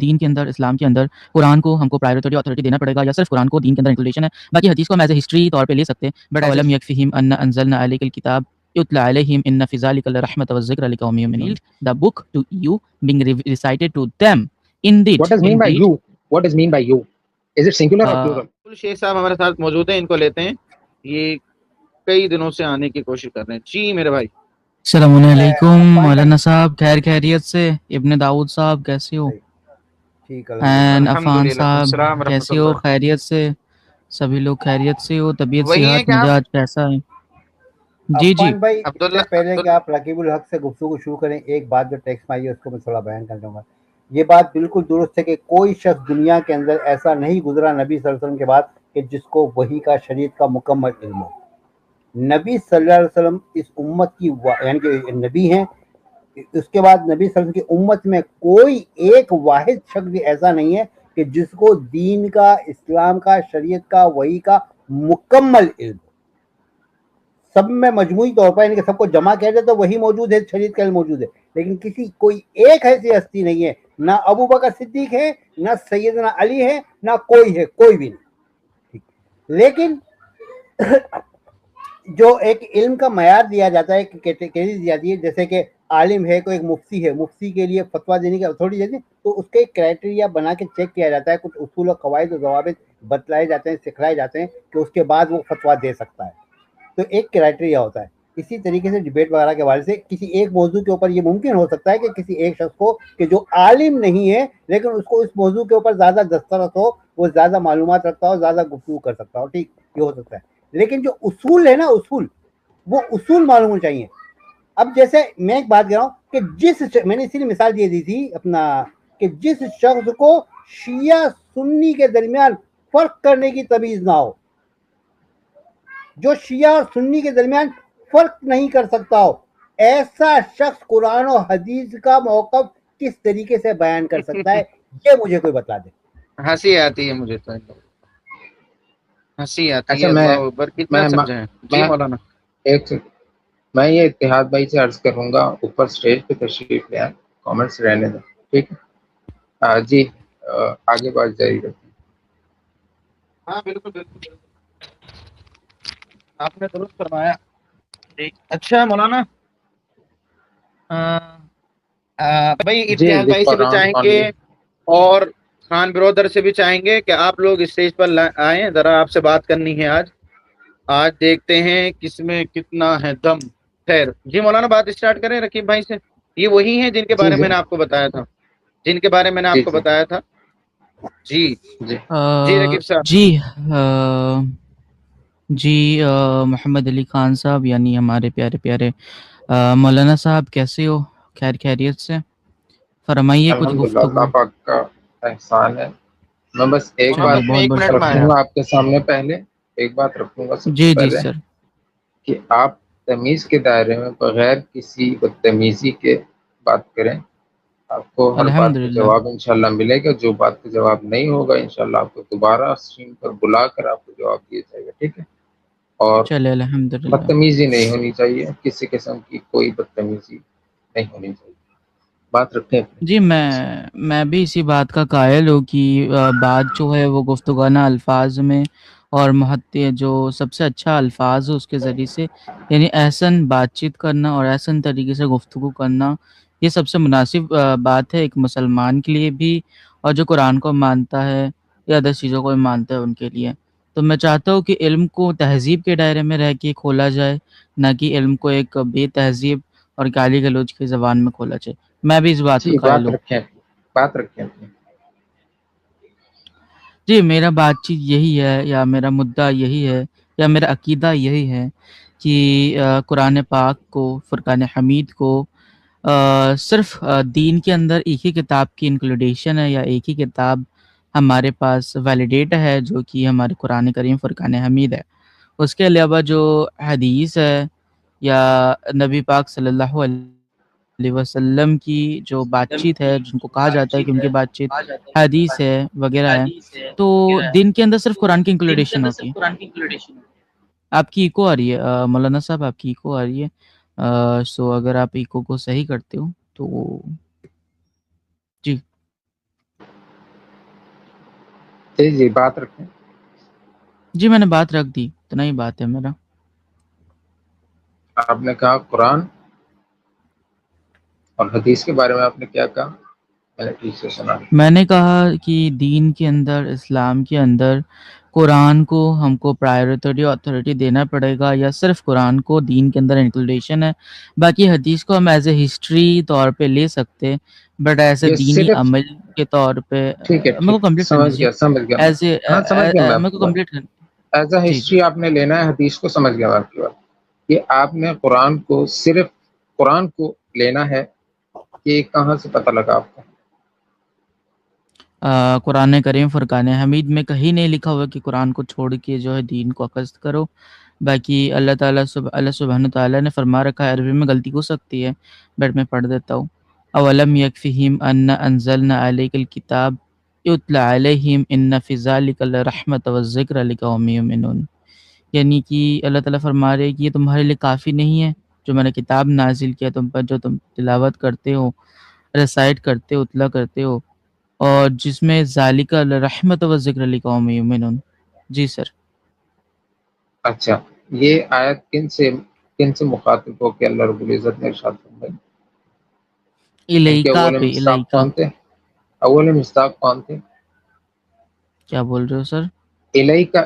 دین کے اندر، اسلام کے اندر قرآن کو ہم کو پرائیورٹی اتھارٹی دینا پڑے گا، یا صرف قرآن کو دین کے اندر انکلوڈیشن ہے؟ باقی حدیث کو ہم ایز اے ہسٹری طور پہ لے سکتے ہیں، بٹ اولم یکفیہم ان انزلنا علیک الکتاب یتلی علیہم ان فی ذلک لرحمۃ والذکر لقوم یؤمنون. The book to you being recited to them. Indeed. What does mean by you? What does mean by you? Is it singular or plural? شیخ صاحب ہمارے ساتھ موجود ہیں، ان کو لیتے ہیں، یہ کئی دنوں سے آنے کی کوشش کر رہے ہیں. جی میرے بھائی. السلام علیکم مولانا صاحب، خیریت سے؟ ابن داؤد صاحب کیسے ہو؟ این عفان صاحب کیسے ہو؟ خیریت سے؟ سبھی لوگ خیریت سے ہو؟ طبیعت صحت مزاج کیسا ہے؟ جی عفان بھائی، اس سے پہلے کہ آپ رقیب الحق سے گفتگو شروع کریں، ایک بات جو ٹیکسٹ میں آئی ہے اس کو میں تھوڑا بیان کر دوں گا. یہ بات بالکل درست ہے کہ کوئی شخص دنیا کے اندر ایسا نہیں گزرا نبی صلی اللہ علیہ وسلم کے بعد کہ جس کو وحی کا، شریعت کا مکمل علم ہو. نبی صلی اللہ علیہ وسلم اس امت کی یعنی کہ نبی ہیں. اس کے بعد نبی صلی اللہ علیہ وسلم کی امت میں کوئی ایک واحد شخص بھی ایسا نہیں ہے کہ جس کو دین کا، اسلام کا، شریعت کا، وحی کا مکمل علم. سب میں مجموعی طور پر یعنی کہ سب کو جمع کیا جائے تو وہی موجود ہے، شریعت کا علم موجود ہے، لیکن کوئی ایک ایسی ہستی نہیں ہے، نہ ابو بکر صدیق ہے، نہ سیدنا علی ہے، نہ کوئی ہے، کوئی بھی نہیں. لیکن جو ایک علم کا معیار دیا جاتا ہے، کیٹیگری دی جاتی ہے، جیسے کہ عالم ہے، کوئی ایک مفتی ہے، مفتی کے لیے فتویٰ دینے کی اتھارٹی دیتی ہے، تو اس کے ایک کرائٹیریا بنا کے چیک کیا جاتا ہے، کچھ اصول و قواعد و ضوابط بتلائے جاتے ہیں، سکھلائے جاتے ہیں کہ اس کے بعد وہ فتویٰ دے سکتا ہے. تو ایک کرائٹیریا ہوتا ہے. اسی طریقے سے ڈیبیٹ وغیرہ کے حوالے سے کسی ایک موضوع کے اوپر یہ ممکن ہو سکتا ہے کہ کسی ایک شخص کو کہ جو عالم نہیں ہے لیکن اس کو اس موضوع کے اوپر زیادہ دسترس ہو، وہ زیادہ معلومات رکھتا ہو، زیادہ گفتگو کر سکتا ہو، ٹھیک، یہ ہو سکتا ہے. لیکن جو اصول ہے نا، اصول، وہ اصول معلوم ہونے چاہیے. اب جیسے میں ایک بات کہہ رہا ہوں کہ میں نے اسی لیے مثال یہ دی تھی اپنا، کہ جس شخص کو شیعہ سنی کے درمیان فرق کرنے کی تمیز نہ ہو، جو شیعہ اور سنی کے درمیان فرق نہیں کر سکتا ہو، ایسا شخص قرآن و حدیث کا موقف کس طریقے سے بیان کر سکتا ہے؟ یہ مجھے کوئی بتا دے. ہنسی آتی ہے مجھے، تو ہنسی آتی ہے. میں اللہ اکبر، کتنا سمجھیں. جی مولانا. میں یہ اتحاد بھائی سے عرض کروں گا، اوپر سٹیج پہ تشریف لے آئیں، کامنٹس رہنے دیں، ٹھیک ہے؟ جی آگے بات جاری رکھیں. ہاں بالکل بالکل، آپ نے درست فرمایا. اچھا مولانا بھائی، اتحاد بھائی سے بھی چاہیں گے اور خان برادر سے بھی چاہیں گے کہ آپ لوگ اسٹیج پر آئیں، ذرا آپ سے بات کرنی ہے. آج دیکھتے ہیں کس میں کتنا ہے دم. خیر جی مولانا، بات اسٹارٹ کریں رقیب بھائی سے. یہ وہی ہیں جن کے بارے میں نے آپ کو بتایا تھا، جی رقیب صاحب. جی محمد علی خان صاحب، یعنی ہمارے پیارے پیارے مولانا صاحب کیسے ہو؟ خیریت سے؟ فرمائیے کچھ گفتگو. اللہ پاک کا احسان ہے. میں بس ایک بات رکھوں گا آپ کے سامنے، پہلے ایک بات رکھوں گا سب سے پہلے، کہ آپ تمیز کے دائرے میں بغیر کسی بدتمیزی کے بات کریں. آپ کو ہر بات کا جواب انشاءاللہ ملے گا. جو بات کا جواب نہیں ہوگا انشاءاللہ آپ کو دوبارہ اسٹریم پر بلا کر آپ کو جواب دیا جائے گا، ٹھیک ہے؟ اور بدتمیزی نہیں ہونی چاہیے، کسی قسم کی کوئی بدتمیزی نہیں ہونی چاہیے. بات رکھیں. جی میں بھی اسی بات کا قائل ہوں کہ بات جو ہے وہ گفتگانہ الفاظ میں اور جو سب سے اچھا الفاظ ہے اس کے ذریعے سے، یعنی احسن بات چیت کرنا اور احسن طریقے سے گفتگو کرنا، یہ سب سے مناسب بات ہے ایک مسلمان کے لیے بھی، اور جو قرآن کو مانتا ہے یا 10 چیزوں کو مانتا ہے ان کے لیے. تو میں چاہتا ہوں کہ علم کو تہذیب کے دائرے میں رہ کے کھولا جائے، نہ کہ علم کو ایک بے تہذیب اور گالی گلوچ کی زبان میں کھولا جائے. میں بھی اس بات کا قائل ہوں. بات رکھیں. جی میرا بات چیت یہی ہے، یا میرا مدعا یہی ہے، یا میرا عقیدہ یہی ہے کہ قرآن پاک کو، فرقان حمید کو صرف دین کے اندر ایک ہی کتاب کی انکلوڈیشن ہے، یا ایک ہی کتاب ہمارے پاس ویلیڈیٹ ہے جو کہ ہمارے قرآن کریم فرقان حمید ہے. اس کے علاوہ جو حدیث ہے یا نبی پاک صلی اللہ علیہ وسلم کی جو بات چیت ہے، جن کو کہا جاتا ہے کہ ان کی بات چیت حدیث ہے وغیرہ ہے، تو دین کے اندر صرف قرآن کی انکلوڈیشن ہوتی ہے. آپ کی ایکو آ رہی ہے مولانا صاحب، آپ کی ایکو آ رہی ہے. سو اگر آپ ایکو کو صحیح کرتے ہو تو جی. جی بات رکھیں. جی میں نے بات رکھ دی، اتنا ہی بات ہے میرا. آپ نے کہا قرآن اور حدیث کے بارے میں آپ نے کیا کہا؟ میں نے ٹھیک سے سنا. میں نے کہا کہ دین کے اندر، اسلام کے اندر قرآن کو ہم کو پرائیورٹی اتھارٹی دینا پڑے گا، یا صرف قرآن کو دین کے اندر انکلوڈیشن ہے، باقی حدیث کو ہم ایز اے ہسٹری طور پہ لے سکتے، بٹ ایز اے یہ دینی صرف عمل کے طور پہ. ٹھیک ہے، میرے کو کمپلیٹ کرنے سمجھ دیجیے. گیا میں. ایز اے ہاں سمجھ گیا میں میرے آپ کو کی بات. کمپلیٹ کرنے. As a G G history آپ نے لینا ہے حدیث کو، سمجھ گیا میں آپ کی بات. کہ آپ نے قرآن کو صرف قرآن کو لینا ہے، کہ کہاں سے پتہ لگا آپ کو؟ قرآن کریم فرقان حمید میں کہیں نہیں لکھا ہوا کہ قرآن کو چھوڑ کے جو ہے دین کو اخذ کرو. باقی اللہ سبحانہ تعالیٰ نے فرما رکھا ہے، عربی میں غلطی ہو سکتی ہے بٹ میں پڑھ دیتا ہوں. اولم یکفہم انا انزلنا علیک الکتاب یتلی علیہم ان فی ذلک لرحمۃ والذکر لقوم یؤمنون. یعنی کہ اللہ تعالیٰ فرما رہے کہ یہ تمہارے لیے کافی نہیں ہے جو میں نے کتاب نازل کیا تم پر، جو تم تلاوت کرتے ہو، ریسائٹ کرتے ہو، اطلاع کرتے ہو، اور جس میں ذالک رحمت و ذکر لقوم یؤمنون. جی سر. اچھا، یہ آیت کن سے مخاطب ہو کے اللہ رب العزت نے ارشاد فرمائی؟ ان کے الیکا اول پہ، مصداق الیکا. کون تھے؟ اول مصداق کون تھے؟ کیا بول رہے ہو سر؟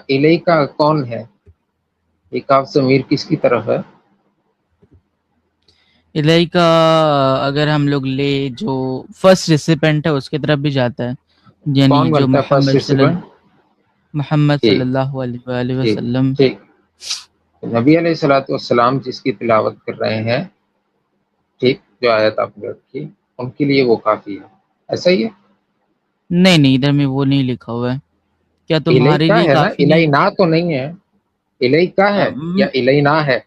الیکا کون ہے؟ یہ کاف ضمیر کس کی طرف ہے؟ الیکا اگر ہم لوگ لے جو فرسٹ ریسیپینٹ ہے اس کی طرف بھی جاتا ہے، یعنی کون جو بنتا ہے فرسٹ ریسیپینٹ؟ محمد صلی ٹھیک اللہ علیہ وآلہ ٹھیک وسلم. ٹھیک. نبی علیہ الصلوۃ والسلام جس کی تلاوت کر رہے ہیں، ٹھیک، جو آیت آپ نے رکھی، ان کے لیے وہ کافی ہے، ایسا ہی ہے؟ نہیں ادھر میں وہ نہیں لکھا ہوا ہے. کیا تمہارے الیکا لیے ہے نا، کافی نہیں؟ الینا تو نہیں ہے. الیکا ہے یا الینا ہے؟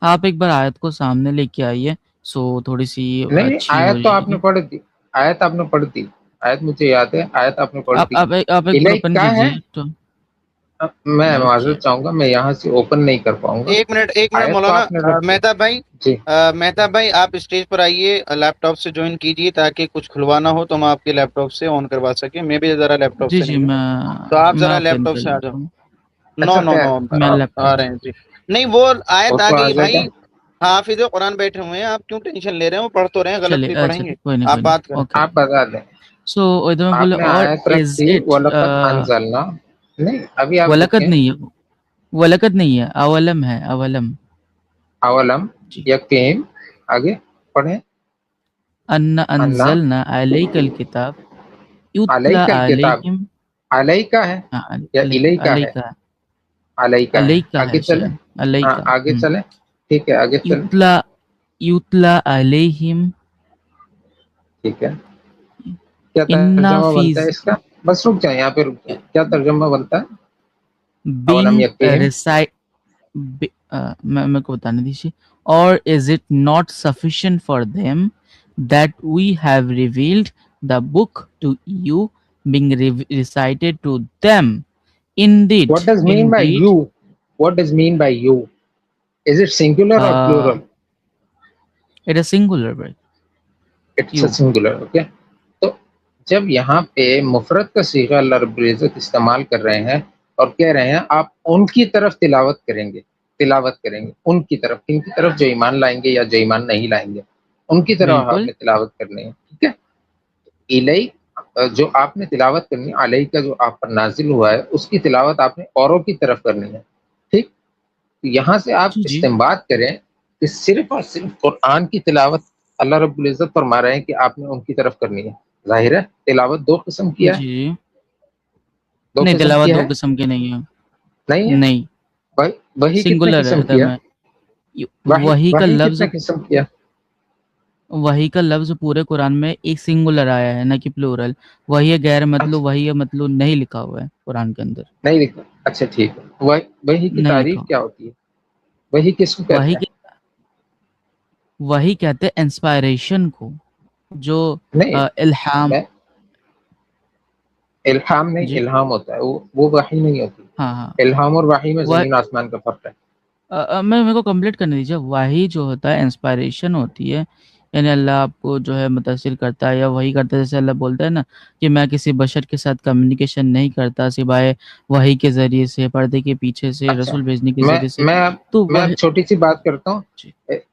آپ ایک بار آیت کو سامنے لے کے آئیے سو تھوڑی سی نہیں، اچھی ہو آیت تو جائے آپ نے گی. پڑھ دی. آیت آپ نے پڑھ دی. آیت مجھے یاد ہے، آیت آپ نے پڑھ دی. آپ ایک بار اوپن الیکا ہے. کیجیے تو. میں اوکے. معذرت چاہوں گا، میں یہاں سے اوپن نہیں کر پاؤں گا. ایک منٹ آیت تو مولانا آپ نے رکھ دی. جی مہتاب بھائی آپ اسٹیج پر آئیے، لیپ ٹاپ سے جوائن کیجیے تاکہ کچھ کھلوانا ہو تو ہم آپ کے لیپ ٹاپ سے آن کروا سکیں. میں بھی ذرا لیپ ٹاپ جی سے جی نہیں ہوں، تو آپ میں ذرا لیپ اوپن ٹاپ کر سے آ لیتا جاؤ. ہوں. اچھا نو میں لیپ ٹاپ آ رہے ہیں جی. نہیں وہ آیت اس آ کو گئی آگے بھائی. حافظ قرآن بیٹھے ہوئے ہیں، آپ کیوں ٹینشن لے رہے ہیں؟ وہ پڑھ تو رہے ہیں، غلط چلے بھی پڑھیں اچھا گے. کوئی نہیں آپ بات کریں. اوکے. آپ بتا دیں. سو ادھر میں آپ بولے نے اور آیت رکھ از دی اٹ وَلَقَدْ أَنزَلْنَا. نہیں، ابھی آپ ولقد دیکھیں. نہیں ہے، ولقد نہیں ہے، اولم ہے، اولم. اولم جی. یقین. آگے پڑھیں. ان انا انزلنا علیک الکتاب یتلی علیک الکتاب. علیہم. علیکا ہے یا الیکا ہے؟ علیکہ علیکا ہے. علیکہ آگے ہے چلیں. شاید، ہاں علیکہ. آگے چلیں. ٹھیک ہے، آگے چلیں. یتلی علیہم. ٹھیک ہے. کیا انا ترجمہ فی بنتا ہے اس کا؟ بس رک جائیں، یہاں پہ رک جائیں. کیا ترجمہ بنتا ہے؟ اولم being یقین. میں کو بتانے دیجیے. اور is it not sufficient for them that we have revealed the book to you being recited to them? What does mean by Indeed, you? What does mean by you? Is it singular or plural? it is singular, right? It's a You. singular, okay. تو جب یہاں پہ مفرد کا صیغہ اللہ رب العزت استعمال کر رہے ہیں اور کہہ رہے ہیں آپ ان کی طرف تلاوت کریں گے، ان کی طرف، کن کی طرف؟ جو ایمان لائیں گے یا جو ایمان نہیں لائیں گے، ان کی طرف آپ بالکل. نے تلاوت کرنی ہے. ٹھیک ہے. الی جو آپ نے تلاوت کرنی ہے، علیہ کا جو آپ پر نازل ہوا ہے اس کی تلاوت آپ نے اوروں کی طرف کرنی ہے. ٹھیک. یہاں سے آپ جی جی استنباط کریں کہ صرف اور صرف قرآن کی تلاوت اللہ رب العزت فرما رہے ہیں کہ آپ نے ان کی طرف کرنی ہے. ظاہر ہے تلاوت دو قسم کی ہے. جی. دو نہیں، قسم تلاوت کی دو ہے. قسم کی نہیں ہے. نہیں ہے. نہیں، وہی کتنے سنگولر ہے قسم ادھر کی ہے؟ میں. وہی وہی کا وہی لفظ کتنے قسم کی ہے؟ وہی کا لفظ پورے قرآن میں ایک سنگولر آیا ہے، نہ کہ پلورل. وہی ہے غیر مطلوب، اچھا وہی ہے مطلوب نہیں لکھا ہوا ہے قرآن کے اندر. نہیں لکھا. اچھا ٹھیک ہے. وہی کی نہیں لکھا تعریف ہوا. کیا ہوتی ہے؟ وہی کس کو کہتے وہی ہیں؟ وہی کہتے ہیں انسپائریشن کو، جو نہیں، الہام. میں الہام نہیں، جی الہام ہوتا ہے وہ وحی نہیں ہوتی. ہاں ہاں. الہام اور وحی میں زمین آسمان کا فرق ہے. میرے کو کمپلیٹ کرنے دیجیے. وہی جو ہوتا ہے انسپائریشن ہوتی ہے، یعنی اللہ آپ کو جو ہے متاثر کرتا ہے یا وہی کرتا ہے، جیسے اللہ بولتا ہے نا کہ میں کسی بشر کے ساتھ کمیونیکیشن نہیں کرتا سوائے وحی کے ذریعے سے، پردے کے پیچھے سے، اچھا، رسول بھیجنے کے ذریعے سے. تو میں چھوٹی سی بات کرتا ہوں.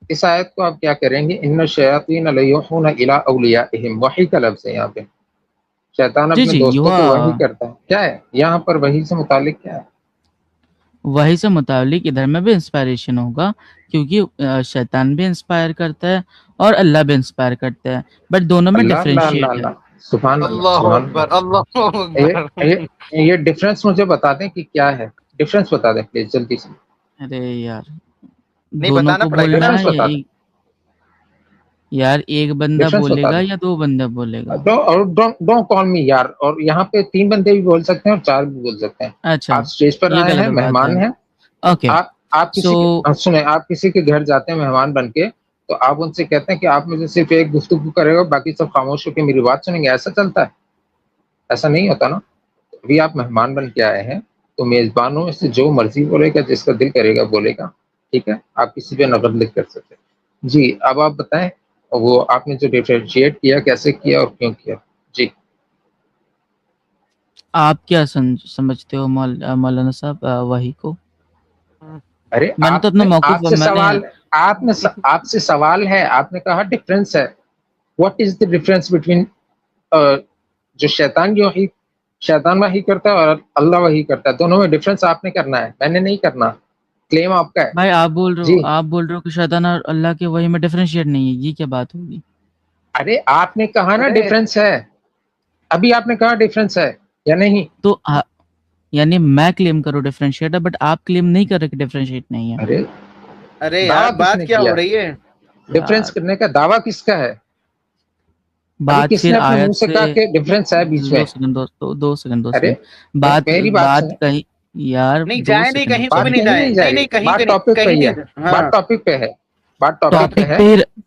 اس آیت کو آپ کیا کریں گے؟ ان الشیاطین لیوحون الی اولیاءہم، وحی کا لفظ ہے یہاں پہ. شیطان اپنے دوستوں کو وحی کرتا ہے. کیا ہے یہاں پر وحی سے متعلق کیا ہے؟ وحی سے متعلق ادھر میں بھی انسپائریشن ہوگا، کیونکہ شیطان بھی انسپائر کرتا ہے اور اللہ بھی انسپائر کرتا ہے، بٹ دونوں میں ڈفرینشیٹ ہے. سبحان اللہ. یہ ڈفرینس مجھے بتا دیں کہ کیا ہے، ڈفرینس بتا دیں پلیز جلدی سے. ارے یار دونوں کو بولنا ہے یار، ایک بندہ بولے گا یا دو بندہ بولے گا؟ ڈونٹ کال می یار. اور یہاں پہ 3 بندے بھی بول سکتے ہیں اور 4 بھی بول سکتے ہیں. اچھا آپ اسٹیج پر آئے ہیں، مہمان ہیں. آپ کسی کے گھر جاتے ہیں مہمان بن کے، تو آپ ان سے کہتے ہیں کہ آپ مجھے صرف ایک گفتگو کرے گا، باقی سب خاموش ہو کے میری بات سنیں گے. ایسا چلتا ہے؟ ایسا نہیں ہوتا نا. ابھی آپ مہمان بن کے آئے ہیں تو میزبانوں سے جو مرضی بولے گا، جس کا دل کرے گا بولے گا. ٹھیک ہے، آپ کسی پہ نقد لکھ کر سکتے ہیں. جی اب آپ بتائیں وہ آپ نے جو ڈیفرینشیٹ کیا کیسے کیا اور کیوں کیا؟ جی آپ کیا سمجھتے ہو مولانا صاحب وحی کو؟ ارے میں نے تو اپنا موقف آپ سے سوال ہے، آپ نے کہا ڈفرینس ہے. What is the difference between جو شیطان وحی کرتا ہے اور اللہ وحی کرتا ہے؟ دونوں میں ڈفرینس آپ نے کرنا ہے، میں نے نہیں کرنا. کلیم آپ کا ہے. بھائی آپ بول رہے ہو کہ شیطان اور اللہ کے وحی میں ڈفرینشیٹ نہیں ہے، یہ کیا بات ہوگی؟ ارے آپ نے کہا نا ڈفرینس ہے، ابھی آپ نے کہا ڈفرینس ہے یا نہیں؟ تو یعنی میں کلیم کروں ڈفرینشیٹ ہے، بٹ آپ کلیم نہیں کر رہے کہ ڈفرینشیٹ نہیں ہے. ارے یار بات کیا ہو رہی ہے؟ ڈفرینس کرنے کا دعویٰ کس کا ہے؟ بات پھر آیت سے ڈفرینس ہے بیچ میں. دو سیکنڈ بات کہیں یار نہیں جائے، نہیں کہیں کو بھی نہیں جائے. نہیں کہیں بات ٹاپک پہ ہے.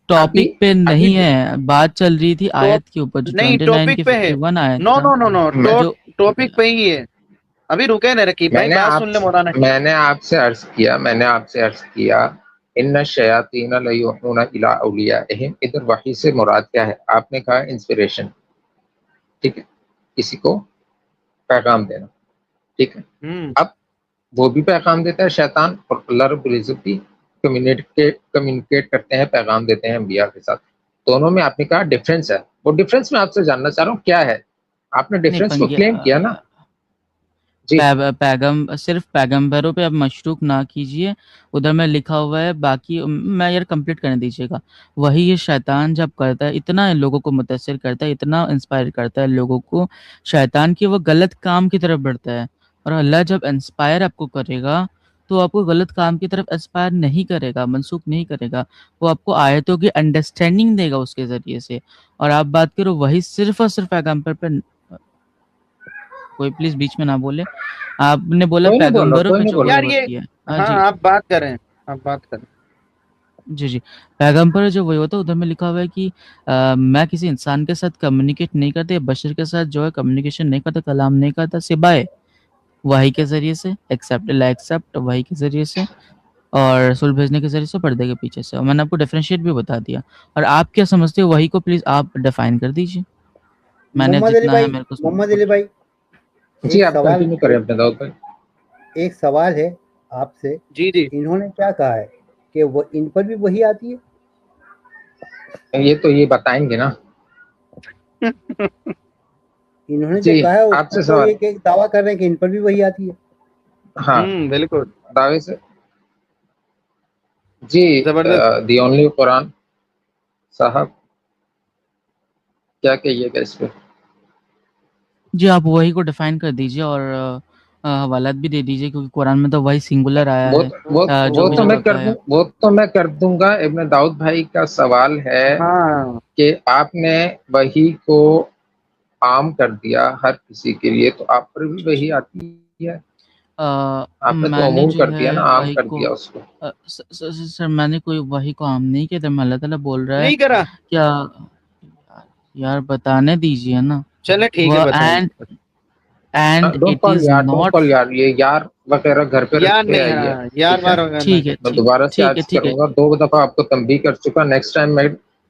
ٹاپک پہ نہیں ہے، بات چل رہی تھی آیت کے اوپر جو 29 کی 51 آیت. نو ٹاپک پہ ہی ہے. ابھی رکے نہ رکھی بھائی، بات سن لے مولانا. میں نے آپ سے عرض کیا ان الشیاطین لیوحون الی اولیاءہم. ادھر وحی سے مراد کیا ہے؟ آپ نے کہا انسپریشن. ٹھیک ہے، کسی کو پیغام دینا. ٹھیک ہے، اب وہ بھی پیغام دیتا ہے شیطان، اور اللہ رب العزت بھی کمیونیکیٹ کرتے ہیں، پیغام دیتے ہیں انبیاء کے ساتھ. دونوں میں آپ نے کہا ڈفرینس ہے. وہ ڈفرینس میں آپ سے جاننا چاہ رہا ہوں کیا ہے. آپ نے ڈفرینس کو کلیم کیا نا. صرف پیغمبروں پہ اب مشروک نہ کیجئے، ادھر میں لکھا ہوا ہے. باقی میں یار کمپلیٹ کرنے دیجیے گا. وہی یہ شیطان جب کرتا ہے، اتنا لوگوں کو متاثر کرتا ہے، اتنا انسپائر کرتا ہے لوگوں کو، شیطان کی وہ غلط کام کی طرف بڑھتا ہے. اور اللہ جب انسپائر آپ کو کرے گا تو آپ کو غلط کام کی طرف انسپائر نہیں کرے گا، منسوخ نہیں کرے گا. وہ آپ کو آیتوں کی انڈرسٹینڈنگ دے گا اس کے ذریعے سے. اور آپ بات کرو وہی صرف اور صرف پیغمبر پہ. کوئی پلیز بیچ میں نہ بولے. آپ نے بولا پیغمبروں پہ جو ہوتی ہے. آپ بات کریں. جی پیغمبر جو وہی ہوتا ہے، ادھر میں لکھا ہوا ہے کہ میں کسی انسان کے ساتھ کمیونیکیٹ نہیں کرتا، بشر کے ساتھ جو ہے کمیونیکیشن نہیں کرتا، کلام نہیں کرتا سوائے وحی کے ذریعے سے، ایکسیپٹ وحی کے ذریعے سے، اور رسول بھیجنے کے ذریعے سے، پردے کے پیچھے سے. اور میں نے آپ کو ڈیفرینشیٹ بھی بتا دیا. اور آپ کیا سمجھتے ہو وحی کو؟ پلیز آپ ڈیفائن کر دیجیے. میں نے جتنا ہے میرے کو. محمد علی بھائی جی آپ کنٹینیو کریں اپنے دعوت پر. ایک سوال ہے آپ سے. جی انہوں نے کیا کہا ہے کہ وہ ان پر بھی وہی آتی ہے؟ یہ تو یہ بتائیں گے نا. انہوں نے جو کہا ہے آپ سے سوال یہ دعویٰ کر رہے ہیں کہ ان پر بھی وہی آتی ہے. ہاں بالکل دعوے سے. جی دی اونلی قرآن صاحب کیا کہیے گا اس پہ؟ جی آپ وہی کو ڈیفائن کر دیجیے اور حوالات بھی دے دیجیے، کیونکہ قرآن میں تو وہی سنگولر آیا ہے. وہ تو میں کر دوں گا. ابن داؤد بھائی کا سوال ہے کہ آپ نے وحی کو عام کر دیا ہر کسی کے لیے، تو آپ پر بھی وحی آتی ہے؟ آپ نے تو عموم کر دیا نا، عام کر دیا اس کو. سر میں نے کوئی وحی کو عام نہیں کیا تھا. میں اللہ تعالیٰ بول رہا ہے نہیں کرا کیا یار بتانے دیجیے نا. چلے ٹھیک ہے بتائیں. یار یہ یار وغیرہ گھر پہ رکھتے ہیں. ٹھیک ہے میں دوبارہ سے عرض کروں گا، 2 دفعہ آپ کو تنبیہ کر چکا. نیکسٹ ٹائم میں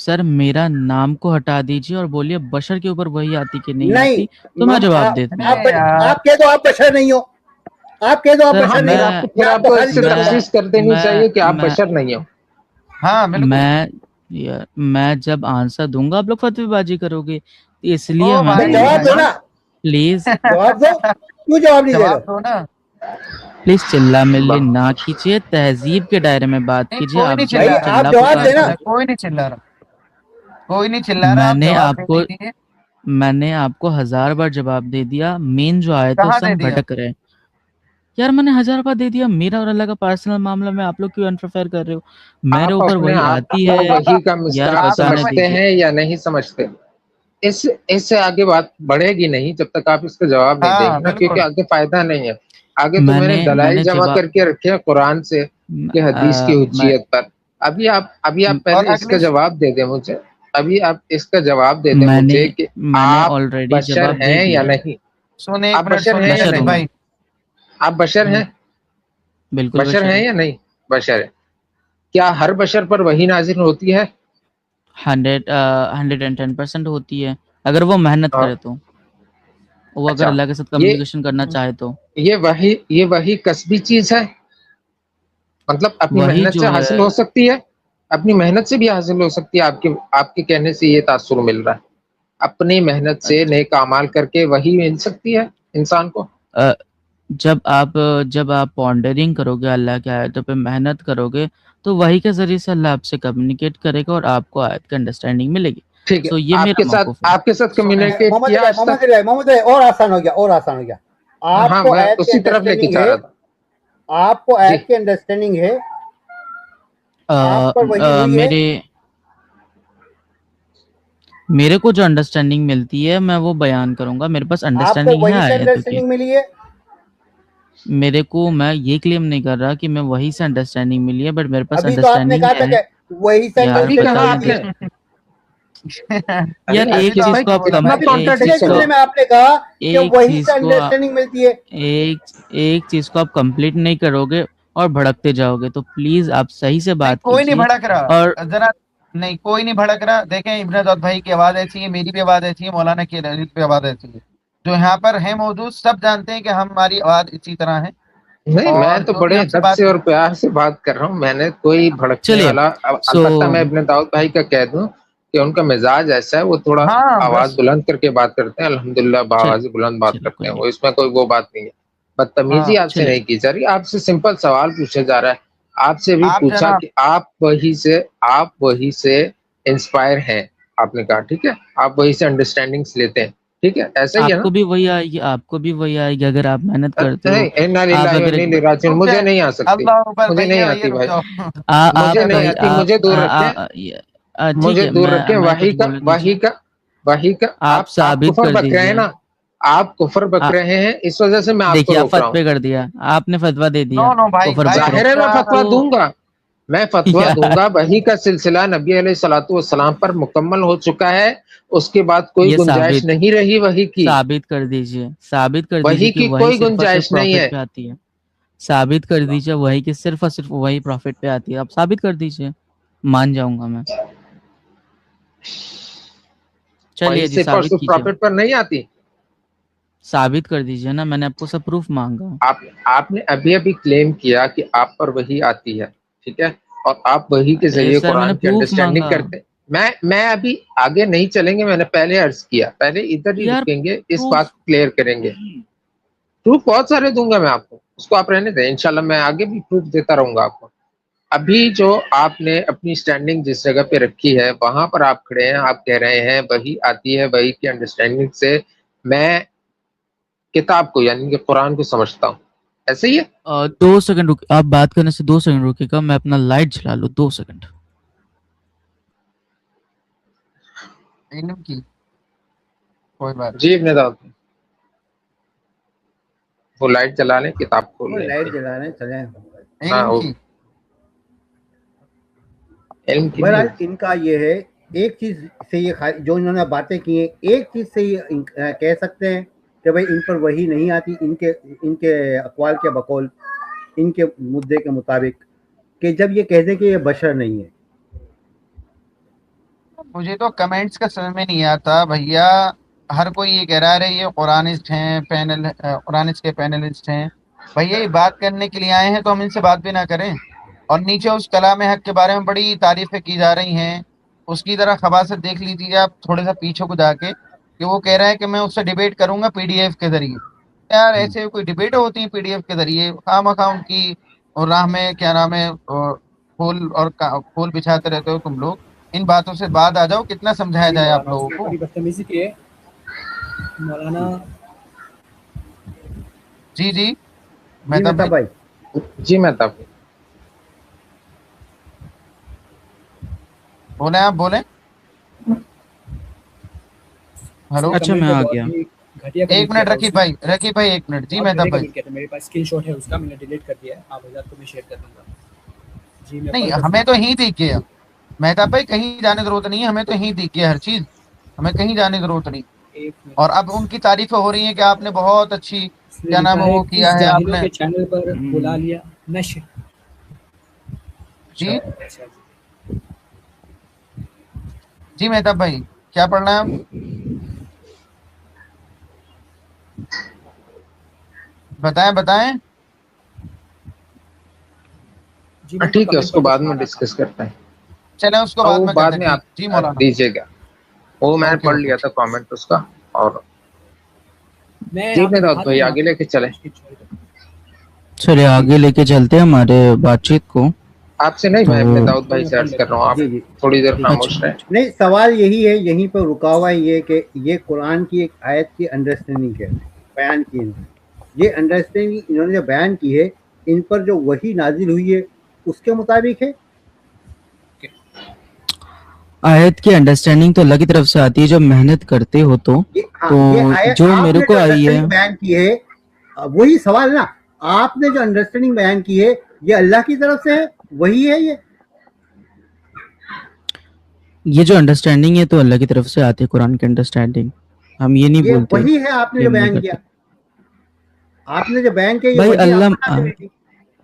سر میرا نام کو ہٹا دیجیے اور بولیے بشر کے اوپر وہی آتی کہ نہیں آتی تو میں جواب دیتا ہوں. آپ کہہ دو آپ بشر نہیں ہو, آپ کہہ دو آپ بشر نہیں ہو, پھر آپ کو اس سے تخصیص کر دینی چاہیے کہ آپ بشر نہیں ہو. ہاں میں جب آنسر دوں گا آپ لوگ فتوی بازی کرو گے, اس لیے جواب دو نا, پلیز جواب دو, کیوں جواب نہیں دے رہے؟ پلیز چلا ملی نہ کیجیے, تہذیب کے دائرے میں بات کیجیے. آپ جواب دینا, کوئی نہیں چلا رہا, کوئی نہیں چلا رہا. میں نے آپ کو 1000 بار جواب دے دیا. مین جو آئے تھے سب بھٹک رہے. یار میں نے 1000 بار دے دیا. میرا اور اللہ کا پرسنل معاملہ میں آپ لوگ کیوں انٹرفیئر کر رہے ہو؟ میرے اوپر وہی آتی ہے. وہی کا مصداق سمجھتے ہیں یا نہیں سمجھتے؟ اس سے آگے بات بڑھے گی نہیں جب تک آپ اس کا جواب نہیں دیں گے, کیونکہ آگے فائدہ نہیں ہے. آگے تو میں نے دلائل جمع کر کے رکھے ہیں قرآن سے کہ حدیث کی حجیت پر. ابھی آپ پہلے اس کا جواب دے دیں مجھے. ابھی آپ اس کا جواب دے دیں مجھے کہ آپ بشر ہیں یا نہیں. آپ بشر ہیں یا نہیں؟ آپ بشر ہیں؟ بالکل بشر ہیں یا نہیں بشر ہے؟ کیا ہر بشر پر وحی نازل ہوتی ہے؟ 110% ہوتی ہے, اگر وہ محنت کرے تو, وہ اگر اللہ کے ساتھ کمیونیکیشن کرنا چاہے تو. یہ وحی کسبی چیز ہے, مطلب اپنی وہی محنت سے جو حاصل ہو سکتی ہے. اپنی محنت سے بھی حاصل ہو سکتی ہے. آپ کے کہنے سے یہ تاثر مل رہا ہے. اپنی محنت سے نیک اعمال کر کے وحی مل سکتی ہے انسان کو. جب آپ پونڈرنگ کرو گے اللہ کی آیتوں پہ محنت کرو گے تو وحی کے ذریعے سے اللہ آپ سے کمیونیکیٹ کرے گا اور آپ کو آیت کا انڈرسٹینڈنگ ملے گی. ٹھیک ہے, یہ میرا موقف ہے. آپ کے ساتھ کمیونیکیٹ کیا آج تک؟ محمد اور آسان ہو گیا. آپ کو آیت کی انڈرسٹینڈنگ ہے, آپ کو آیت کی انڈرسٹینڈنگ ہے, آپ پر وحی ہوئی ہے. میرے کو جو انڈرسٹینڈنگ ملتی ہے میں وہ بیان کروں گا. میرے پاس انڈرسٹینڈنگ ہے آیتوں کی. میرے کو, میں یہ کلیم نہیں کر رہا کہ میں وہی سے انڈرسٹینڈنگ ملی ہے, بٹ میرے پاس انڈرسٹینڈنگ ہے. یار ایک چیز کو آپ کمپلیٹ نہیں کرو گے اور بھڑکتے جاؤ گے تو پلیز آپ صحیح سے بات کیجیے. کوئی نہیں بھڑک رہا, اور ذرا نہیں, کوئی نہیں بھڑک رہا. دیکھیں ابن داؤد بھائی کی آواز ایسی ہے, میری بھی آواز ایسی ہے, مولانا کی بھی آواز ایسی ہے. جو یہاں پر ہے موجود سب جانتے ہیں کہ ہماری آواز اسی طرح ہے. نہیں, میں تو بڑے ادب سے اور پیار سے بات کر رہا ہوں. میں نے کوئی بھڑکنے والا, البتہ میں ابن داؤد بھائی کا کہہ دوں کہ ان کا مزاج ایسا ہے, وہ تھوڑا آواز بلند کر کے بات کرتے ہیں. الحمدللہ بآواز بلند بات کرتے ہیں وہ, اس میں کوئی وہ بات نہیں ہے. بدتمیزی آپ سے نہیں کی جا رہی, آپ سے سمپل سوال پوچھا جا رہا ہے. آپ سے بھی پوچھا کہ آپ وہی سے انسپائر ہیں, آپ نے کہا ٹھیک ہے, آپ وہی سے انڈرسٹینڈنگس لیتے ہیں, ٹھیک ہے, ایسا ہی ہے نا. آپ کو بھی وہی آئے گی اگر آپ محنت کرتے ہو. مجھے نہیں آ سکتی, مجھے نہیں آتی بھائی, مجھے نہیں آتی. مجھے دور رکھیں, وحی کا آپ کفر بک رہے ہیں نا, آپ کفر بک رہے ہیں, اس وجہ سے میں آپ کو روک رہا ہوں. فتوی کر دیا آپ نے, فتوا دے دیا. ظاہر ہے میں فتوا دوں گا, میں فتوا دوں گا. وحی کا سلسلہ نبی علیہ الصلوۃ والسلام پر مکمل ہو چکا ہے. اس کے بعد کوئی گنجائش نہیں رہی وحی کی. ثابت کر دیجئے وحی کہ کی وہی کوئی صرف اور صرف گنجائش نہیں ہے. پروفٹ پہ آتی ہے. ثابت کر دیجئے وہی کہ صرف اور صرف وہی پروفٹ پہ آتی ہے. آپ ثابت کر دیجئے, مان جاؤں گا میں. چلیے جی, ثابت کیجئے. پروفٹ پر نہیں آتی. ثابت کر دیجئے نا, میں نے آپ کو سب پروف مانگا. آپ نے ابھی کلیم کیا کہ آپ پر وحی آتی ہے, ٹھیک ہے, اور آپ وحی کے ذریعے سر میں نے قرآن کی پروف انڈرسٹینڈنگ مانگا. کرتے. میں ابھی آگے نہیں چلیں گے, میں نے پہلے عرض کیا, پہلے ادھر ہی یار رکیں گے, اس پروف بات کو کلیئر کریں گے. پروف بہت سارے دوں گا میں آپ کو, اس کو آپ رہنے دیں, انشاءاللہ میں آگے بھی پروف دیتا رہوں گا آپ کو. ابھی جو آپ نے اپنی سٹینڈنگ جس جگہ پہ رکھی ہے وہاں پر آپ کھڑے ہیں, آپ کہہ رہے ہیں وحی آتی ہے, وحی کی انڈرسٹینڈنگ سے میں کتاب کو یعنی کہ قرآن کو سمجھتا ہوں. ایسے ہی ہے. 2 سیکنڈ رک, آپ بات کرنے سے 2 سیکنڈ رکے گا, میں اپنا لائٹ جلا لوں. 2 سیکنڈ. جی ابن داؤد, وہ لائٹ جلا لیں, کتاب کھول لیں. لائٹ جلا رہے چلیں. بہرحال ان کا یہ ہے, ایک چیز سے یہ جو انہوں نے باتیں کی ہیں, ایک چیز سے یہ کہہ سکتے ہیں کہ بھائی ان پر وحی نہیں آتی, ان کے اقوال کے بقول, ان کے مدعے کے مطابق, کہ جب یہ کہہ دیں کہ یہ بشر نہیں ہے. مجھے تو کمنٹس کا سمجھ میں نہیں آتا بھیا. ہر کوئی یہ کہہ رہا ہے یہ قرآنسٹ ہیں، قرآنسٹ کے پینلسٹ ہیں. بھیا یہ بات کرنے کے لیے آئے ہیں تو ہم ان سے بات بھی نہ کریں. اور نیچے اس کلام حق کے بارے میں بڑی تعریفیں کی جا رہی ہیں. اس کی ذرا خباثت دیکھ لیجیے آپ تھوڑے سا پیچھے کو جا کے، کہ وہ کہہ رہا ہے کہ میں اس سے ڈیبیٹ کروں گا پی ڈی ایف کے ذریعے. یار ایسے کوئی ڈیبیٹ ہوتی ہے پی ڈی ایف کے ذریعے؟ خواہ مخواہ ان کی راہ میں کیا نام ہے پھول بچھاتے رہتے ہو تم لوگ. ان باتوں سے بعد آ جاؤ. کتنا سمجھایا جائے آپ لوگوں کو. بدتمیزی کی ہے مولانا. جی جی مہتاب بھائی. جی مہتاب بھائی بولیں، آپ بولیں. ہلو. اچھا میں آ گیا. ایک منٹ رکی بھائی ایک منٹ. جی مہتاب بھائی. میرے پاس اسکرین شاٹ ہے اس کا، میں نے ڈیلیٹ کر دیا ہے، آپ حضرات کو میں شیئر کر دوں گا. جی نہیں ہمیں تو ہی دیکھ گیا مہتاب بھائی، کہیں جانے کی ضرورت نہیں ہے. ہمیں تو ہی دیکھ گیا ہر چیز، ہمیں کہیں جانے کی ضرورت نہیں. اور اب ان کی تعریفیں ہو رہی ہیں کہ آپ نے بہت اچھی کیا نام ہے وہ کیا ہے آپ نے. چینل پر بلا لیا نشر. جی جی مہتاب بھائی کیا پڑھنا ہے آپ؟ بتائیں. ٹھیک ہے اس کو بعد میں ڈسکس کرتے ہیں. چلیں اس کو بعد میں آپ جی مولانا دیجیے گا. وہ میں نے پڑھ لیا تھا کامنٹ اس کا. اور جی مہتاب بھائی آگے لے کے چلے آگے لے کے چلتے ہیں ہمارے بات چیت کو. آپ سے نہیں، میں داؤد بھائی سے عرض کر رہا ہوں، آپ تھوڑی دیر خاموش رہیں. نہیں سوال یہی ہے، یہیں پر رکا ہوا ہے یہ کہ یہ قرآن کی ایک آیت کی انڈرسٹینڈنگ ہے، بیان کی انہوں نے. یہ انڈرسٹینڈنگ انہوں نے جو بیان کی ہے ان پر جو وحی نازل ہوئی ہے اس کے مطابق ہے. آیت کی انڈرسٹینڈنگ تو اللہ کی طرف سے آتی ہے جب محنت کرتے ہو تو جو میرے کو آئی ہے بیان کی ہے وہی سوال نا. آپ نے جو انڈرسٹینڈنگ بیان کی ہے یہ اللہ کی طرف سے ہے، وہی ہے. یہ جو انڈرسٹینڈنگ ہے تو اللہ کی طرف سے آتی ہے. قرآن کی انڈرسٹینڈنگ ہم یہ نہیں بولتے. وہی ہے آپ نے جو بیان کیا، آپ نے جو بیان کیا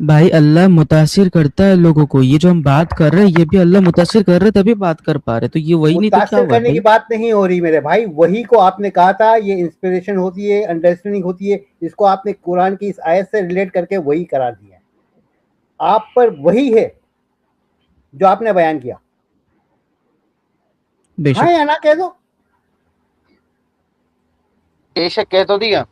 بھائی اللہ متاثر کرتا ہے لوگوں کو. یہ جو ہم بات کر رہے ہیں یہ بھی اللہ متاثر کر رہے تبھی بات کر پا رہے. تو یہ وہی نہیں تو کیا ہوا کرنے کی بات نہیں ہو رہی میرے بھائی. وہی کو آپ نے کہا تھا یہ انسپریشن ہوتی ہے، انڈرسٹینڈنگ ہوتی ہے. اس کو آپ نے قرآن کی اس آیت سے ریلیٹ کر کے وہی قرار دیا. آپ پر وہی ہے جو آپ نے بیان کیا. ہاں یا نہ کہہ دو. بے شک کہہ تو دیا.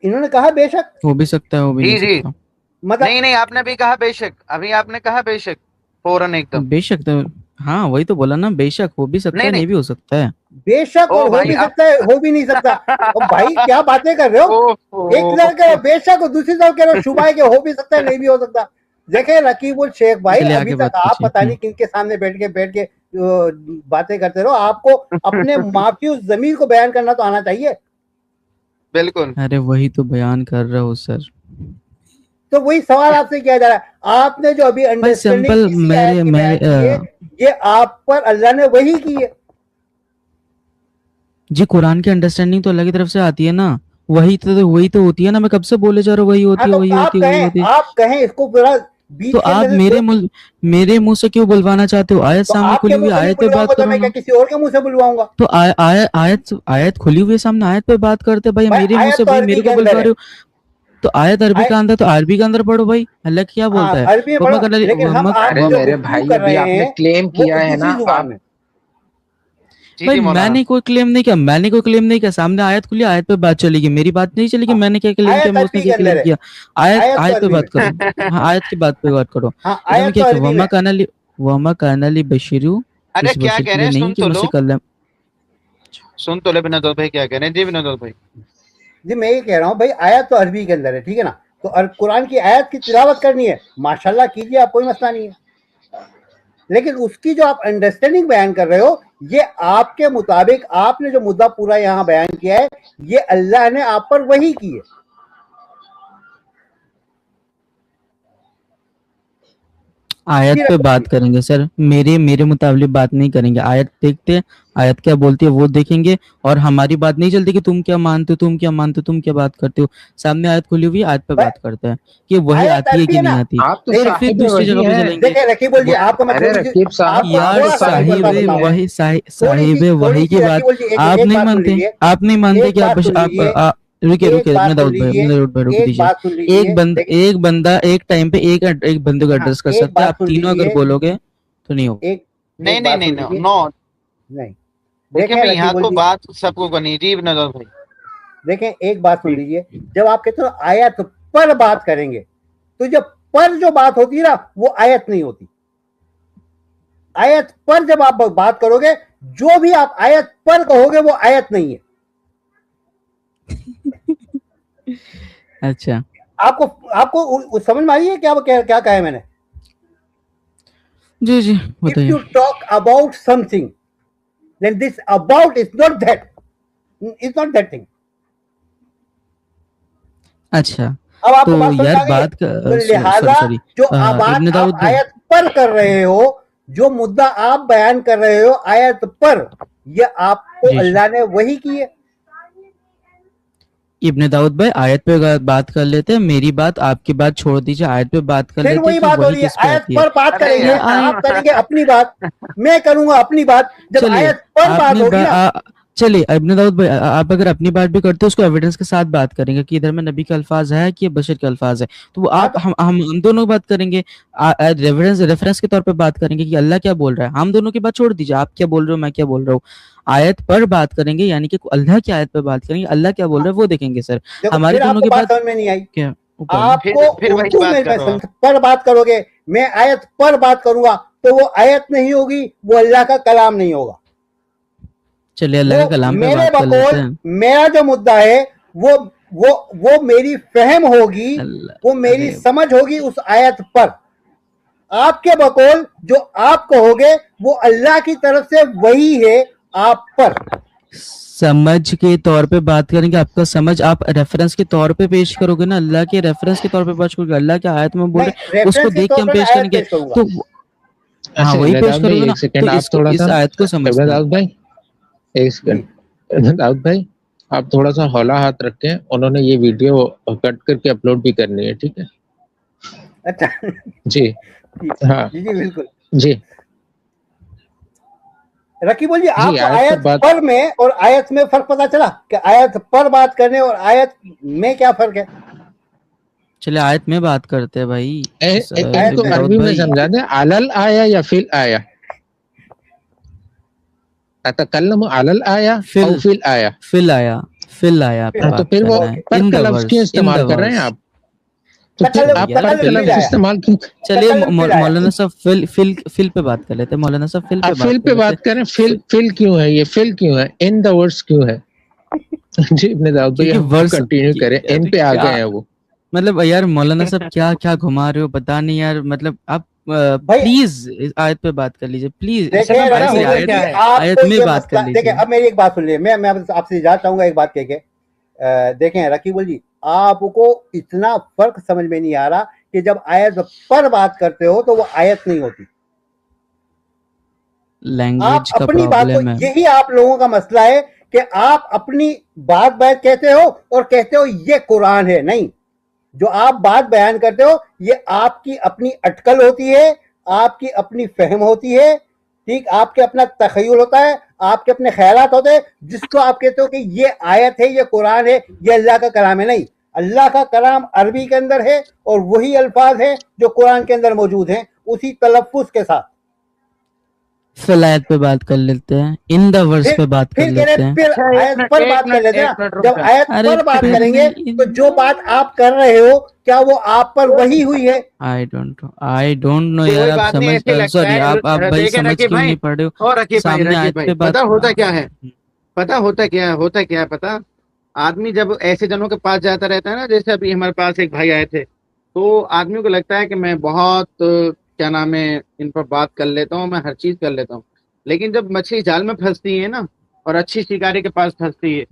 انہوں نے کہا بے شک. ہو بھی سکتا ہے ہو بھی نہیں سکتا. نہیں آپ نے بھی کہا بے شک. ابھی آپ نے کہا بے شک فوراً ایک دم. بے شک ہاں وہی تو بولا نا، بے شک ہو بھی سکتا ہے نہیں بھی ہو سکتا ہے. بے شک اور ہو بھی سکتا ہے ہو بھی نہیں سکتا. بھائی کیا باتیں کر رہے ہو؟ ایک طرف کہہ رہے بے شک اور دوسری طرف کہہ رہے شبہ ہے کہ ہو بھی سکتا ہے نہیں بھی ہو سکتا. دیکھیں رقیب الشیخ بھائی ابھی تک آپ پتہ نہیں کن کے سامنے بیٹھ کے باتیں کرتے رہو. آپ کو اپنے معافی ضمیر کو بیان کرنا تو آنا چاہیے. بالکل. ارے وہی تو بیان کر رہا ہوں سر. تو وہی سوال آپ سے کیا جا رہا ہے. آپ نے جو ابھی انڈرسٹینڈنگ یہ آپ پر اللہ نے وہی کی ہے. جی قرآن کی انڈرسٹینڈنگ تو اللہ کی طرف سے آتی ہے نا. وہی تو ہوتی ہے نا. میں کب سے بولے جا رہا ہوں وہی ہوتی ہے وہی ہوتی ہے. آپ کہیں اس کو پورا تو آپ میرے منہ سے کیوں بلوانا چاہتے ہو؟ آیت سامنے کھلی ہوئی آیت پہ بات کرو نا. کسی اور کے منہ سے بلواؤں گا تو آیت کھلی ہوئی سامنے آیت پہ بات کرتے. بھائی میرے منہ سے میرے کو بلوا رہے ہو. تو آیت عربی کا اندر تو عربی کے اندر پڑھو بھائی. اللہ کیا بولتا ہے؟ میرے بھائی ابھی آپ نے کلیم کیا ہے نا. بھائی میں نے کوئی کلیم نہیں کیا. سامنے آیت کھلی آیت پہ بات چلے گی. میری بات نہیں چلے گی. میں نے کیا کلیم کیا اس نے کیا کلیم کیا. آیت پہ بات کرو. ہاں آیت کی بات پہ بات کرو. میں کیا کہ وما کان لی بشرو. ارے کیا کہہ رہے ہیں سن تو لو. سن تو لے بنادول بھائی کیا کہہ رہے ہیں. جی بنادول بھائی جی میں یہ کہہ رہا ہوں بھائی آیت تو عربی کے اندر ہے ٹھیک ہے نا. تو قرآن کی آیت کی تلاوت کرنی ہے ماشاءاللہ کیجیے آپ کوئی مسئلہ نہیں ہے. لیکن اس کی جو آپ انڈرسٹینڈنگ بیان کر رہے ہو یہ آپ کے مطابق آپ نے جو مدعا پورا یہاں بیان کیا ہے یہ اللہ نے آپ پر وحی کی ہے. آیت پہ بات کریں گے سر، میرے مطابق بات نہیں کریں گے. آیت دیکھتے ہیں آیت کیا بولتی ہے وہ دیکھیں گے، اور ہماری بات نہیں چلتی کہ تم کیا مانتے ہو، تم کیا مانتے ہو، تم کیا بات کرتے ہو. سامنے آیت کھلی ہوئی، آیت پہ بات کرتے ہیں کہ وہی آتی ہے کہ نہیں آتی، پھر دوسری جگہ پہ چلیں گے. یار صاحب وہی کی بات آپ نہیں مانتے، آپ نہیں مانتے کہ آپ رکے اپنے داؤد بھائی رک دیجیے. ایک بندہ ایک ٹائم پہ ایک بندے کو ایڈریس کر سکتا ہے، آپ تینوں اگر بولو گے تو نہیں ہوگا. نہیں دیکھیں یہاں تو بات سب کو بنی جی ابن داؤد بھائی. دیکھیں ایک بات سن لیجیے، جب آپ کہتے ہو آیت پر بات کریں گے تو جب پر جو بات ہوتی ہے نا وہ آیت نہیں ہوتی. آیت پر جب آپ بات کرو گے، جو بھی آپ آیت پر کہو گے وہ آیت نہیں ہے. اچھا آپ کو سمجھ میں آئی ہے کیا کہا ہے میں نے؟ جی جی if you talk about something then this about is not that, it's not that thing. اچھا اب آپ تو کو بات یار سمجھ بات تو لہذا جو بات آپ آیت پر کر رہے ہو، جو مدعا آپ بیان کر رہے ہو آیت پر، یہ آپ کو اللہ نے وحی کی ہے. ابن داؤد بھائی آیت پہ بات کر لیتے ہیں، میری بات آپ کی بات چھوڑ دیجیے، آیت پہ بات کر لیتے ہیں. وہی بات ہو رہی ہے، آیت پر بات کریں گے، آپ کریں گے اپنی بات، میں کروں گا اپنی بات. جب آیت پر بات ہوگی نا، چلیے ابن داؤد بھائی آپ اگر اپنی بات بھی کرتے ہیں اس کو ایویڈنس کے ساتھ بات کریں گے کہ ادھر میں نبی کے الفاظ ہے کہ بشر کے الفاظ ہے، تو وہ آپ ہم دونوں بات کریں گے، ریفرنس کے طور پہ بات کریں گے کہ اللہ کیا بول رہا ہے. ہم دونوں کی بات چھوڑ دیجیے، آپ کیا بول رہے ہو میں کیا بول رہا ہوں. آیت پر بات کریں گے یعنی کہ اللہ کی آیت پر بات کریں گے، اللہ کیا بول رہا ہے وہ دیکھیں گے. سر ہماری دونوں کی بات سمجھ میں نہیں آئی. کیا آپ کو اردو میں پر بات کرو گے، میں آیت پر بات کروں گا تو وہ آیت نہیں ہوگی، وہ اللہ کا کلام نہیں ہوگا. چلیے اللہ کا کلام پہ بات کر لیتے ہیں. میرا جو مدعا ہے وہ میری فہم ہوگی، وہ میری سمجھ ہوگی اس آیت پر. آپ کے بقول جو آپ کہو گے وہ اللہ کی طرف سے وہی ہے آپ پر. سمجھ کے طور پہ بات کریں گے، آپ کا سمجھ آپ ریفرنس کے طور پہ پیش کرو گے نا، اللہ کے ریفرنس کے طور پہ پیش کرو گے. اللہ کے آیت میں بول رہے اس کو دیکھ کے ہم پیش کریں گے تو ہاں وہی پیش کرو گے نا. تو اس آیت کو سمجھنا ہے. ایک سیکنڈ داؤد بھائی آپ تھوڑا سا ہولا ہاتھ رکھیں، انہوں نے یہ ویڈیو کٹ کر کے اپلوڈ بھی کرنی ہے، ٹھیک ہے؟ اچھا جی ہاں جی بالکل جی. رقیب جی آپ کو آیت پر میں اور آیت میں فرق پتا چلا کہ آیت پر بات کرنے اور آیت میں کیا فرق ہے؟ چلے آیت میں بات کرتے ہیں بھائی. ان کو عربی میں سمجھا دیں، علل آیا یا فل آیا، اتکلم علل آیا او فل آیا. فل آیا، فل آیا تو پھر وہ پر کا لفظ کیوں استعمال کر رہے ہیں آپ؟ تو پھر آپ پر کا لفظ استعمال کیوں؟ چلیے مولانا صاحب فل پہ بات کر لیتے ہیں. مولانا صاحب فل پہ بات کریں. فل کیوں ہے، یہ فل کیوں ہے، ان دا ورڈز کیوں ہے؟ جی ابن داؤد بھائی ہم کنٹینیو کریں، ان پہ آ گئے ہیں وہ. مطلب یار مولانا صاحب کیا گھما رہے ہو پتا نہیں یار. مطلب آپ پلیز آیت پہ بات کر لیجیے پلیز، آیت میں بات کر لیجیے. دیکھیں اب میری ایک بات سن لیے، میں آپ سے اجازت چاہوں گا ایک بات کہہ کے. دیکھیں رقیب جی آپ کو اتنا فرق سمجھ میں نہیں آ رہا کہ جب آیت پر بات کرتے ہو تو وہ آیت نہیں ہوتی. لینگویج کا اپنی بات کو، پرابلم ہے. یہی آپ لوگوں کا مسئلہ ہے کہ آپ اپنی بات کہتے ہو اور کہتے ہو یہ قرآن ہے. نہیں، جو آپ بات بیان کرتے ہو یہ آپ کی اپنی اٹکل ہوتی ہے، آپ کی اپنی فہم ہوتی ہے، ٹھیک، آپ کے اپنا تخیل ہوتا ہے، آپ کے اپنے خیالات ہوتے ہیں، جس کو آپ کہتے ہو کہ یہ آیت ہے، یہ قرآن ہے، یہ اللہ کا کلام ہے. نہیں، اللہ کا کلام عربی کے اندر ہے اور وہی الفاظ ہیں جو قرآن کے اندر موجود ہیں اسی تلفظ کے ساتھ. فل آیت پہ بات کر لیتے ہیں، ان دا ورس پہ بات کر لیتے ہیں. پھر آیت پر بات کر لیتے ہیں. جب آیت پر بات کریں گے تو جو بات آپ کر رہے ہو کیا وہ آپ پر وہی ہوئی ہے؟ آئی ڈونٹ نو یار. آپ سمجھ سوری آپ بھائی سمجھ کیوں نہیں پڑھ رہے ہو. سامنے آیت پہ بات ہوتا کیا ہے پتا آدمی جب ایسے جنوں کے پاس جاتا رہتا ہے نا، جیسے ابھی ہمارے پاس ایک بھائی آئے تھے، تو آدمیوں کو لگتا ہے کہ میں بہت کیا نام ہے ان پر بات کر لیتا ہوں، میں ہر چیز کر لیتا ہوں. لیکن جب مچھلی جال میں پھنستی ہے نا اور اچھی شکاری کے پاس پھنستی ہے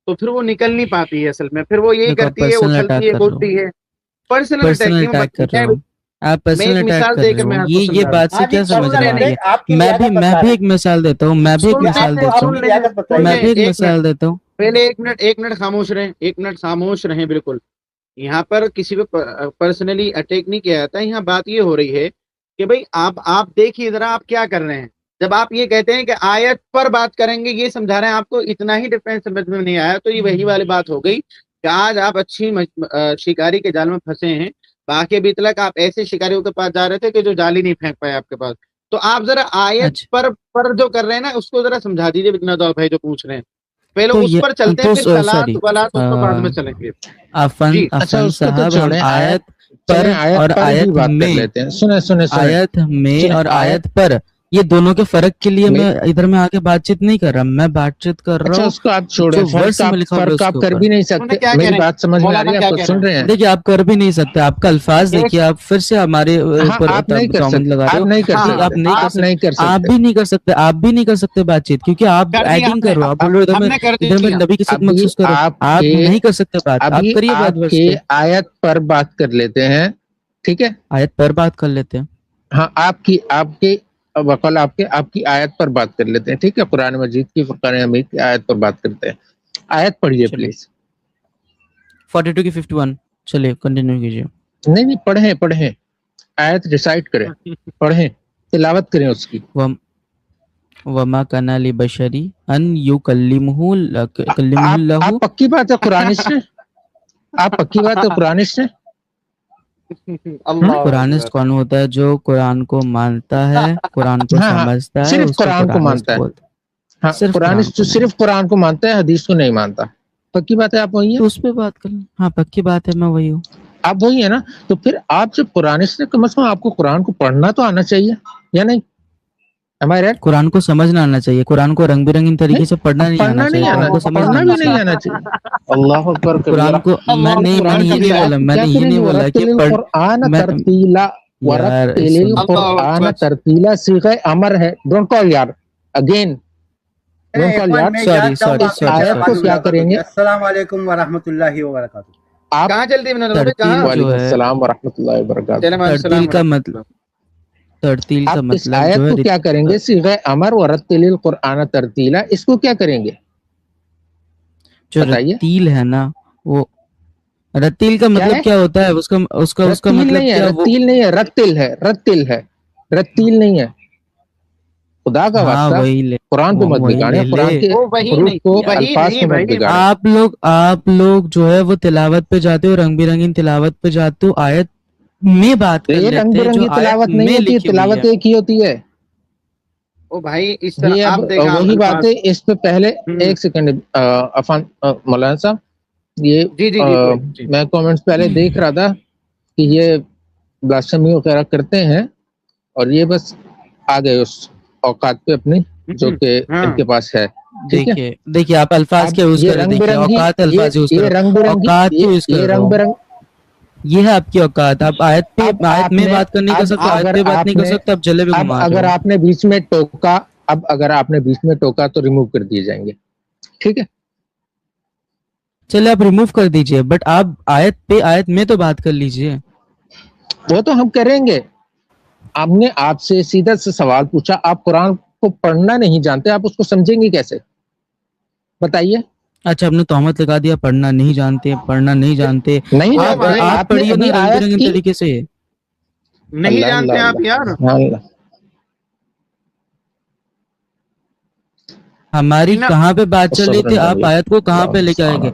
تو پھر وہ نکل نہیں پاتی ہے. اصل میں پھر وہ یہی کرتی ہے، اچھلتی ہے، کودتی ہے. پرسنل اٹیک کر رہا ہوں. آپ پرسنل اٹیک کر رہے ہو، یہ بات سے کیا سمجھ رہے ہیں؟ میں بھی ایک مثال دیتا ہوں، پہلے ایک منٹ خاموش رہیں بالکل. یہاں پر کسی پہ پرسنلی اٹیک نہیں کیا جاتا. یہاں بات یہ ہو رہی ہے کہ بھائی آپ دیکھیے ذرا آپ کیا کر رہے ہیں. جب آپ یہ کہتے ہیں کہ آیت پر بات کریں گے، یہ سمجھا رہے ہیں آپ کو، اتنا ہی ڈفرینس سمجھ میں نہیں آیا. تو یہ وہی والی بات ہو گئی کہ آج آپ اچھی شکاری کے جال میں پھنسے ہیں. باقی ابھی تک آپ ایسے شکاریوں کے پاس جا رہے تھے کہ جو جال ہی نہیں پھینک پائے آپ کے پاس. تو آپ ذرا آیت پر جو کر رہے ہیں نا اس کو ذرا سمجھا دیجیے بنا دو بھائی جو پوچھ رہے ہیں. پہلے اس پر چلتے ہیں، پھر صلاۃ ولات اس پر بعد میں چلیں گے. افن صاحب آیت پر اور آیت میں اور آیت پر، یہ دونوں کے فرق کے لیے میں ادھر میں آگے بات چیت نہیں کر رہا، میں بات چیت کر رہا ہوں. اس کو آپ چھوڑیں، فرق آپ کر بھی نہیں سکتے. میری بات سمجھ میں آ رہی ہے؟ آپ سن رہے ہیں؟ دیکھیے آپ کر بھی نہیں سکتے، آپ کا الفاظ دیکھیے، آپ پھر سے ہمارے اوپر تہمت لگا رہے ہو. آپ نہیں کر سکتے، آپ بھی نہیں کر سکتے بات چیت، کیونکہ آپ ایڈنگ کر رہے ہو. آپ بول رہے ہو ادھر میں نبی کی صفت مخصوص کرو، آپ نہیں کر سکتے بات. آپ کریے بات، آیت پر بات کر لیتے ہیں. ٹھیک ہے، آیت پر بات کر لیتے ہیں. ہاں، آپ کی آیت پر بات کر لیتے ہیں. ٹھیک ہے، قرآن مجید کی، فرقان حمید کی آیت پر بات کرتے ہیں. آیت پڑھیے پلیز. 42 کی 51 چلیے کنٹینیو کیجیے. نہیں پڑھیں، آیت ریسائٹ کریں، پڑھیں، تلاوت کریں اس کی. وما کان لبشر ان یکلمہ اللہ. آپ پکی بات ہے قرآنسٹ نے؟ قرآنسٹ کون ہوتا ہے؟ جو قرآن کو مانتا ہے، قرآن کو سمجھتا ہے، صرف قرآن کو مانتا ہے. قرآنسٹ جو صرف قرآن کو مانتا ہے، حدیث کو نہیں مانتا. پکی بات ہے، آپ وہی ہیں؟ اس پہ بات کر لیں. ہاں پکی بات ہے، میں وہی ہوں. آپ وہی ہے نا؟ تو پھر آپ جب قرآنسٹ نے، کم از کم آپ کو قرآن کو پڑھنا تو آنا چاہیے یا نہیں؟ قرآن کو سمجھنا آنا چاہیے. قرآن کو رنگ برنگی طریقے سے پڑھنا نہیں آنا چاہیے. پڑھنا بھی نہیں آنا چاہیے. اللہ اکبر. قرآن کو میں نے یہ نہیں بولا کہ قرآن ترتیلا، ورتل القرآن ترتیلا صیغہ امر ہے. ڈونٹ کال یار اگین، ڈونٹ کال یار. سوری آیت کو کیا کریں گے؟ السلام علیکم ورحمۃ اللہ وبرکاتہ. آپ کہاں چلتی ہیں؟ وعلیکم السلام ورحمۃ اللہ وبرکاتہ. ترتیل کا مطلب اس آیت کو کیا کریں گے؟ صیغہ امر ورتل القرآن ترتیلا، اس کو کیا کریں گے؟ جو رتیل ہے نا، وہ رتیل کا مطلب کیا ہوتا ہے؟ اس کا مطلب کیا؟ رتیل نہیں ہے، رتل ہے، رتیل نہیں ہے. خدا کا واسطہ قرآن کو مت بگاڑیں، قرآن کے حروف کو، الفاظ کو مت بگاڑیں. آپ لوگ جو ہے وہ تلاوت پہ جاتے ہو، رنگ برنگی تلاوت پہ جاتے ہو، آیت میں بات کر لیتے ہیں. رنگ برنگی تلاوت نہیں ہوتی، تلاوت ایک ہی ہوتی ہے. او بھائی اس طرح آپ وہی بات ہے. اس پہ پہلے ایک سیکنڈ عفان مولانا صاحب، یہ میں کامنٹس پہلے دیکھ رہا تھا کہ یہ بلاسفیمی وغیرہ کرتے ہیں، اور یہ بس آ گئے اس اوقات پہ اپنی جو کہ ان کے پاس ہے. دیکھیے آپ الفاظ کے یوز کریں، دیکھیے اوقات الفاظ یوز کریں، اوقات کو یوز کر رہے ہو. یہ ہے آپ کی اوقات. آپ آیت میں بات نہیں کر سکتے، آیت پہ بات نہیں کر سکتے، آپ جلے پہ گھما رہے ہو. اگر آپ نے بیچ میں ٹوکا تو ریموو کر دیے جائیں گے. ٹھیک ہے، چلے آپ ریموو کر دیجئے، بٹ آپ آیت میں تو بات کر لیجئے. وہ تو ہم کریں گے. ہم نے آپ سے سیدھا سے سوال پوچھا، آپ قرآن کو پڑھنا نہیں جانتے، آپ اس کو سمجھیں گے کیسے؟ بتائیے. اچھا آپ نے تہمت لگا دیا، پڑھنا نہیں جانتے. نہیں آپ پڑھیے نا رنگ برنگی طریقے سے. نہیں جانتے آپ یار. ہماری کہاں پہ بات چل رہی تھی؟ آپ آیت کو کہاں پہ لے کے آئے گے؟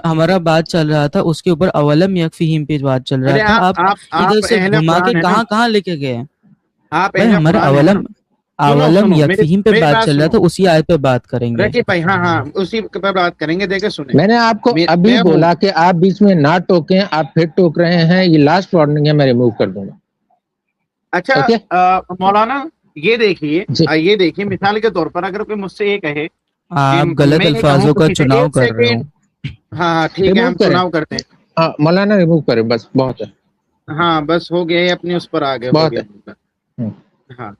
ہمارا بات چل رہا تھا اس کے اوپر اولم یکفیہم پہ بات چل رہا تھا. آپ ادھر سے گھما کے کہاں لے کے گئے؟ ہمارا اولم یکفیہم پہ بات چل رہا تھا، اسی آیت پہ بات کریں گے. ہاں اسی پہ بات کریں گے. دیکھیں سنیں، میں نے آپ کو ابھی بولا کہ آپ بیچ میں نہ ٹوکیں، آپ پھر ٹوک رہے ہیں. یہ لاسٹ وارننگ ہے، میں ریموو کر دوں گا. اچھا مولانا یہ دیکھیے مثال کے طور پر اگر کوئی مجھ سے یہ کہے آپ غلط الفاظوں کا چناؤ کر رہے ہو. ہاں ٹھیک ہے، ہم چناؤ کرتے ہیں. مولانا ریموو کرے، بس بہت ہے. ہاں بس ہو گیا، اپنی اس پر آ گئے. بہت ہے. ہاں